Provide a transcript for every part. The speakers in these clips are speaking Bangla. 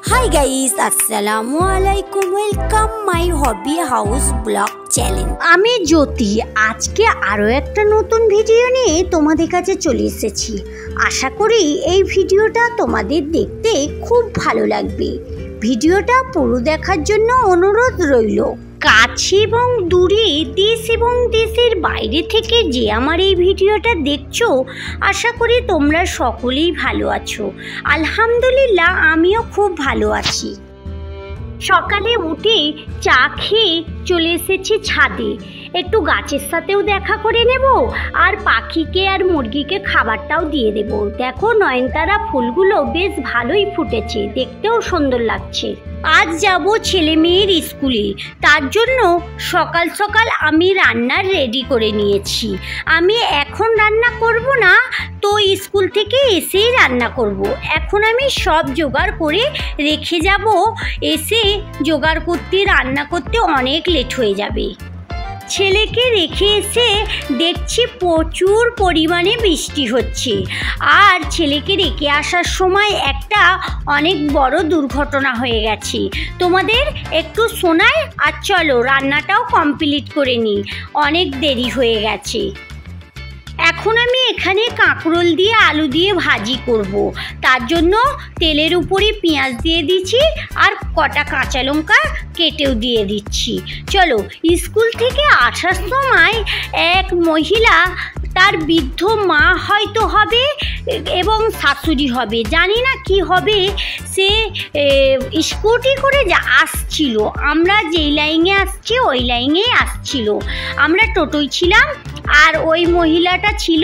Hi guys, Assalamualaikum. Welcome my hobby house blog channel. আমি জ্যোতি আজকে আরো একটা নতুন ভিডিও নিয়ে তোমাদের কাছে চলে এসেছি। আশা করি এই ভিডিওটা তোমাদের দেখতে খুব ভালো লাগবে। ভিডিওটা পুরো দেখার জন্য অনুরোধ রইল। কাছে এবং দূরে, দেশ এবং দেশের বাইরে থেকে যে আমার এই ভিডিওটা দেখছো, আশা করি তোমরা সকলেই ভালো আছো। আলহামদুলিল্লাহ আমিও খুব ভালো আছি। সকালে উঠে চা খেয়ে চলে এসেছি ছাদে। একটু গাছের সাথেও দেখা করে নেব, আর পাখিকে আর মুরগিকে খাবারটাও দিয়ে দেব। দেখো নয়নতারা ফুলগুলো বেশ ভালোই ফুটেছে, দেখতেও সুন্দর লাগছে। আজ যাব ছেলে মেয়ের স্কুলে, তার জন্য সকাল সকাল আমি রান্নার রেডি করে নিয়েছি। আমি এখন রান্না করব না, তো স্কুল থেকে এসেই রান্না করব। এখন আমি সব জোগাড় করে রেখে যাব, এসে জোগাড় করতে রান্না করতে অনেক লেট হয়ে যাবে। ছেলেকে রেখে এসে দেখছি প্রচুর পরিমাণে বৃষ্টি হচ্ছে, আর ছেলেকে রেখে আসার সময় একটা অনেক বড় দুর্ঘটনা হয়ে গেছে। তোমাদের একটু শোনাই, আর চলো রান্নাটাও কমপ্লিট করে নিই, অনেক দেরি হয়ে গেছে। এখন আমি এখানে কাঁকরোল দিয়ে আলু দিয়ে ভাজি করব। তার জন্য তেলের উপরে পেঁয়াজ দিয়ে দিচ্ছি, আর কটা কাঁচা লঙ্কা কেটেও দিয়ে দিচ্ছি। চলো, স্কুল থেকে আসার সময় এক মহিলা, তার বৃদ্ধ মা হয়তো হবে এবং শাশুড়ি হবে, জানি না কি হবে, সে স্কুটি করে আসছিল। আমরা যেই লাইনে আসছি ওই লাইনেই আসছিল। আমরা টোটোই ছিলাম, আর ওই মহিলাটা ছিল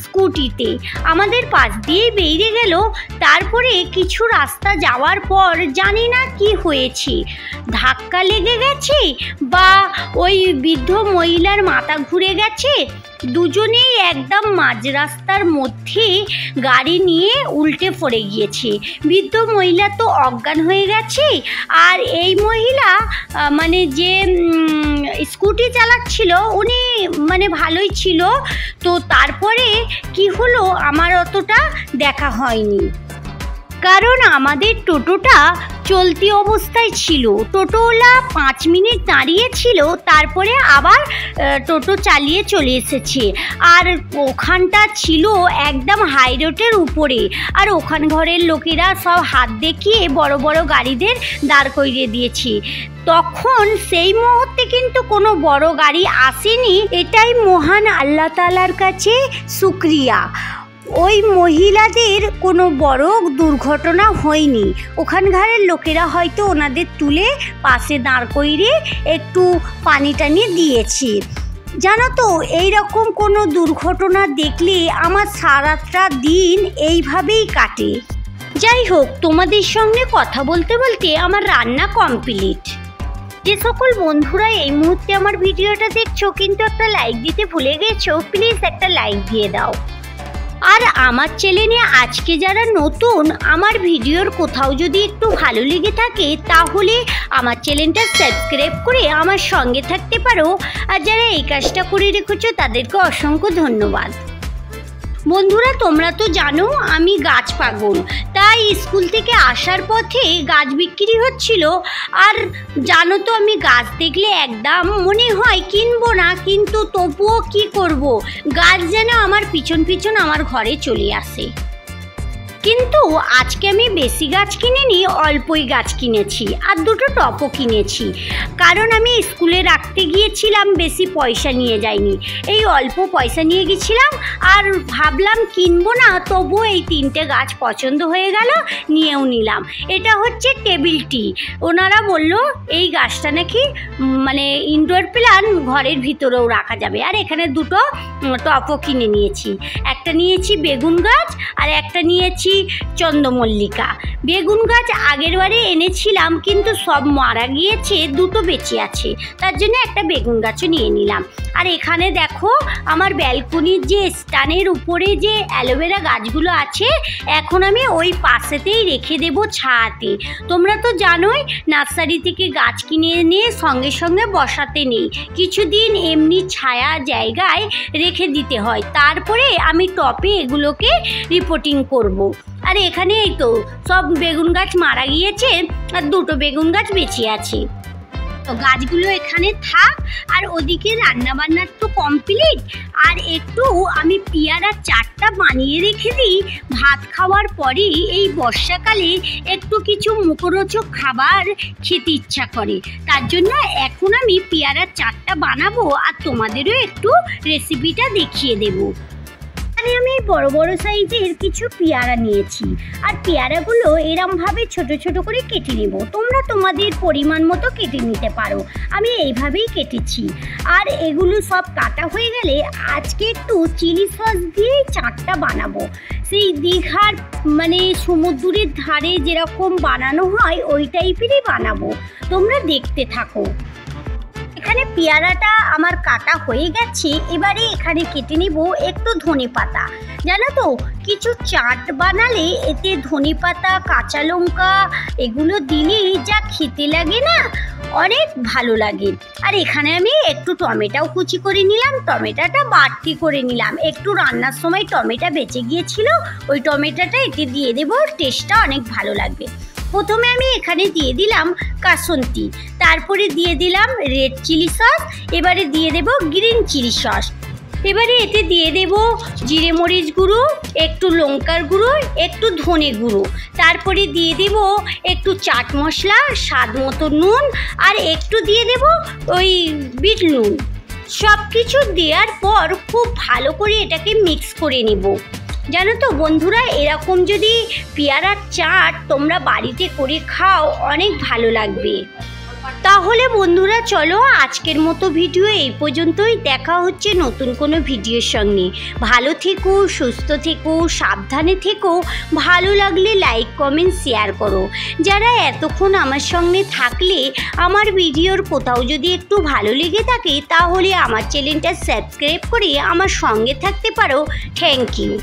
স্কুটিতে। আমাদের পাশ দিয়ে বেরিয়ে গেল। তারপরে কিছু রাস্তা যাওয়ার পর জানি না কি হয়েছে, ধাক্কা লেগে গেছে বা ওই বৃদ্ধ মহিলার মাথা ঘুরে গেছে। দুজনেই একদম মাঝ রাস্তার মধ্যে গাড়ি নিয়ে উল্টে পড়ে গিয়েছে। বৃদ্ধ মহিলা তো অজ্ঞান হয়ে গেছে, আর এই মহিলা মানে যে স্কুটি চালাচ্ছিল উনি মানে ভালোই ছিল। তো তারপরে কি হলো আমার অতটা দেখা হয়নি, কারণ আমাদের টোটোটা চলতি অবস্থায় ছিল। টোটোওয়ালা 5 মিনিট দাঁড়িয়েছিল, তারপরে আবার টোটো চালিয়ে চলে এসেছে। আর ওখানটা ছিল একদম হাই রোডের উপরে, আর ওখান ঘরের লোকেরা সব হাত দেখিয়ে বড় বড় গাড়িদের দাঁড় করিয়ে দিয়েছে। তখন সেই মুহূর্তে কিন্তু কোনো বড় গাড়ি আসেনি। এটাই মহান আল্লাহ তাআলার কাছে শুকরিয়া। ওই মহিলাদের কোনো বড় দুর্ঘটনা হয়নি। ওখানকার লোকেরা হয়তো ওনাদের তুলে পাশে দাঁড় করিয়ে একটু পানি টানি দিয়েছে। জানো তো, এইরকম কোনো দুর্ঘটনা দেখলে আমার সারাটা দিন এইভাবেই কাটে। যাই হোক, তোমাদের সঙ্গে কথা বলতে বলতে আমার রান্না কমপ্লিট। যে সকল বন্ধুরা এই মুহূর্তে আমার ভিডিওটা দেখছো কিন্তু একটা লাইক দিতে ভুলে গেছো, প্লিজ একটা লাইক দিয়ে দাও। আর আমার চ্যানেলে আজকে যারা নতুন, আমার ভিডিওর কোথাও যদি একটু ভালো লেগে থাকে তাহলে আমার চ্যানেলটা সাবস্ক্রাইব করে আমার সঙ্গে থাকতে পারো। আর যারা এই কাজটা করে রেখেছো তাদেরকে অসংখ্য ধন্যবাদ। বন্ধুরা, তোমরা তো জানো আমি গাছ পাগল, তাই স্কুল থেকে আসার পথে গাছ বিক্রি হচ্ছিল। আর জানো তো, আমি গাছ দেখলে একদম মনে হয় কিনবো না, কিন্তু তবুও কি করব, গাছ যেন আমার পিছন পিছন আমার ঘরে চলে আসে। কিন্তু আজকে আমি বেশি গাছ কিনিনি, অল্পই গাছ কিনেছি, আর দুটো টবও কিনেছি। কারণ আমি স্কুলে রাখতে গিয়েছিলাম, বেশি পয়সা নিয়ে যাইনি, এই অল্প পয়সা নিয়ে গেছিলাম। আর ভাবলাম কিনবো না, তবুও এই 3টে গাছ পছন্দ হয়ে গেল, নিয়েও নিলাম। এটা হচ্ছে টেবিল টি। ওনারা বললো এই গাছটা নাকি মানে ইনডোর প্ল্যান্ট, ঘরের ভিতরেও রাখা যাবে। আর এখানে দুটো টবও কিনে নিয়েছি, একটা নিয়েছি বেগুন গাছ, আর একটা নিয়েছি চন্দ্রমল্লিকা। বেগুন গাছ আগের বারে এনেছিলাম, কিন্তু সব মারা গিয়েছে, দুটো বেঁচে আছে, তার জন্য একটা বেগুন গাছও নিয়ে নিলাম। আর এখানে দেখো আমার ব্যালকনির যে স্ট্যান্ডের উপরে যে অ্যালোভেরা গাছগুলো আছে, এখন আমি ওই পাশেতেই রেখে দেবো ছায়াতে। তোমরা তো জানোই নার্সারি থেকে গাছ কিনে এনে সঙ্গে সঙ্গে বসাতে নেই, কিছুদিন এমনি ছায়া জায়গায় রেখে দিতে হয়, তারপরে আমি টপে এগুলোকে রিপোর্টিং করব। আর এখানে এই তো সব বেগুন গাছ মারা গিয়েছে আর দুটো বেগুন গাছ বেঁচে আছে। তো গাছগুলো এখানে থাক, আর ওদিকে রান্নাবান্নার তো কমপ্লিট। আর একটু আমি পেয়ারার চাটটা বানিয়ে রেখে দিই, ভাত খাওয়ার পরেই এই বর্ষাকালে একটু কিছু মুখরোচক খাবার খেতে ইচ্ছা করে। তার জন্য এখন আমি পেয়ারার চাটটা বানাবো আর তোমাদেরও একটু রেসিপিটা দেখিয়ে দেবো। আমি বড় বড় সাইজের কিছু পেয়ারা নিয়েছি, আর পেয়ারাগুলো এরমভাবে ছোট ছোট করে কেটে নেব। তোমরা তোমাদের পরিমাণ মতো কেটে নিতে পারো, আমি এইভাবেই কেটেছি। আর এগুলো সব কাটা হয়ে গেলে আজকে একটু চিলি সস দিয়েই চাটটা বানাবো। সেই দীঘার মানে সমুদ্রের ধারে যেরকম বানানো হয় ওই টাইপেরই বানাবো, তোমরা দেখতে থাকো। এখানে পেয়ারাটা আমার কাটা হয়ে গেছে, এবারে এখানে কেটে নেব একটু ধনেপাতা। জানো তো কিছু চাট বানালে এতে ধনেপাতা, কাঁচা লঙ্কা এগুলো দিলেই যা খেতে লাগে না, অনেক ভালো লাগে। আর এখানে আমি একটু টমেটোও কুচি করে নিলাম, টমেটোটা বাড়তি করে নিলাম, একটু রান্নার সময় টমেটো বেঁচে গিয়েছিল, ওই টমেটোটা এতে দিয়ে দেবো, টেস্টটা অনেক ভালো লাগবে। প্রথমে আমি এখানে দিয়ে দিলাম কাসুন্দি, তারপরে দিয়ে দিলাম রেড চিলি সস, এবারে দিয়ে দেব গ্রিন চিলি সস, এবারে এতে দিয়ে দেব জিরে মরিচ গুঁড়ো, একটু লঙ্কার গুঁড়ো, একটু ধনে গুঁড়ো, তারপরে দিয়ে দেব একটু চাট মশলা, স্বাদ মতো নুন, আর একটু দিয়ে দেব ওই বিট নুন। সব কিছু দেওয়ার পর খুব ভালো করে এটাকে মিক্স করে নেব। জানো তো বন্ধুরা, এরকম যদি পেয়ারার চাট তোমরা বাড়িতে করে খাও অনেক ভালো লাগবে। তাহলে বন্ধুরা চলো আজকের মতো ভিডিও এই পর্যন্তই, দেখা হচ্ছে নতুন কোনো ভিডিওর সঙ্গে। ভালো থেকো, সুস্থ থেকো, সাবধানে থেকো, ভালো লাগলে লাইক কমেন্ট শেয়ার করো। যারা এতক্ষণ আমার সঙ্গে থাকলে, আমার ভিডিওর কোথাও যদি একটু ভালো লেগে থাকে তাহলে আমার চ্যানেলটা সাবস্ক্রাইব করে আমার সঙ্গে থাকতে পারো। Thank you.